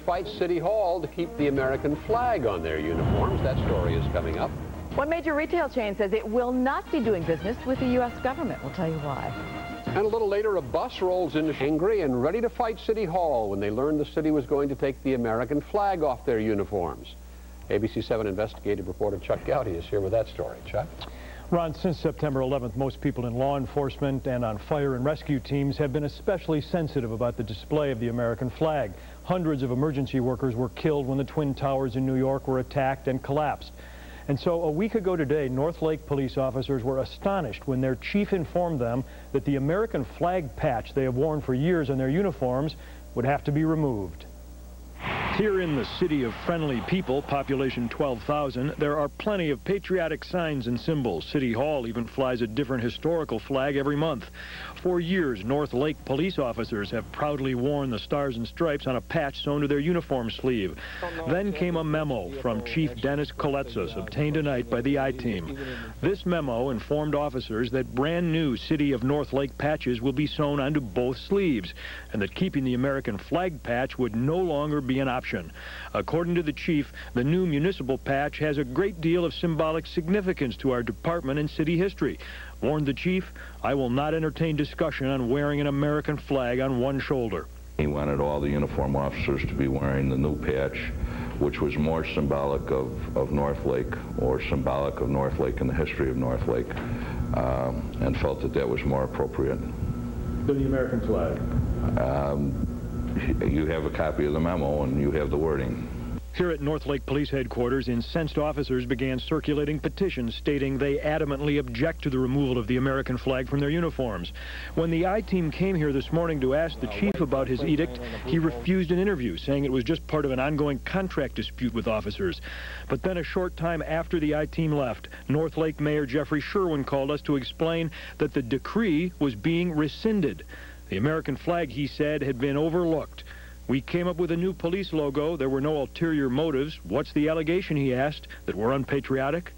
fight City Hall to keep the American flag on their uniforms. That story is coming up. One major retail chain says it will not be doing business with the U.S. government. We'll tell you why. And a little later, a bus rolls in angry and ready to fight City Hall when they learned the city was going to take the American flag off their uniforms. ABC 7 investigative reporter Chuck Gowdy is here with that story. Chuck? Ron, since September 11th, most people in law enforcement and on fire and rescue teams have been especially sensitive about the display of the American flag. Hundreds of emergency workers were killed when the Twin Towers in New York were attacked and collapsed. And so a week ago today, Northlake police officers were astonished when their chief informed them that the American flag patch they have worn for years on their uniforms would have to be removed. Here in the city of friendly people, population 12,000, there are plenty of patriotic signs and symbols. City Hall even flies a different historical flag every month. For years, Northlake police officers have proudly worn the stars and stripes on a patch sewn to their uniform sleeve. Then came a memo from Chief Dennis Koletsos, obtained tonight by the I-Team. This memo informed officers that brand new City of Northlake patches will be sewn onto both sleeves, and that keeping the American flag patch would no longer be an option. According to the chief, the new municipal patch has a great deal of symbolic significance to our department and city history. Warned the chief, I will not entertain discussion on wearing an American flag on one shoulder. He wanted all the uniform officers to be wearing the new patch, which was more symbolic of Northlake, or symbolic of Northlake and the history of Northlake, and felt that that was more appropriate. The American flag. You have a copy of the memo and you have the wording. Here at Northlake Police Headquarters, incensed officers began circulating petitions stating they adamantly object to the removal of the American flag from their uniforms. When the I-Team came here this morning to ask the chief about his edict, he refused an interview, saying it was just part of an ongoing contract dispute with officers. But then a short time after the I-Team left, Northlake Mayor Jeffrey Sherwin called us to explain that the decree was being rescinded. The American flag, he said, had been overlooked. We came up with a new police logo. There were no ulterior motives. What's the allegation, he asked, that we're unpatriotic?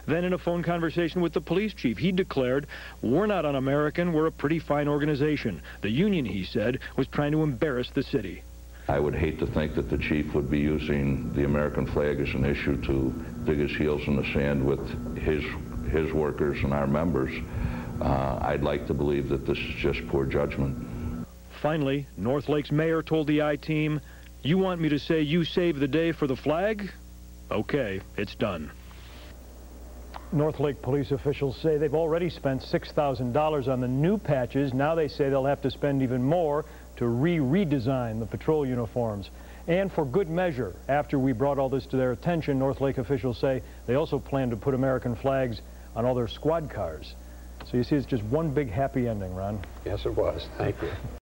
Then in a phone conversation with the police chief, he declared, we're not un-American, we're a pretty fine organization. The union, he said, was trying to embarrass the city. I would hate to think that the chief would be using the American flag as an issue to dig his heels in the sand with his workers and our members. I'd like to believe that this is just poor judgment. Finally, Northlake's mayor told the I-Team, you want me to say you saved the day for the flag? Okay, it's done. Northlake police officials say they've already spent $6,000 on the new patches. Now they say they'll have to spend even more to redesign the patrol uniforms. And for good measure, after we brought all this to their attention, Northlake officials say they also plan to put American flags on all their squad cars. So you see, it's just one big happy ending, Ron. Yes, it was. Thank you.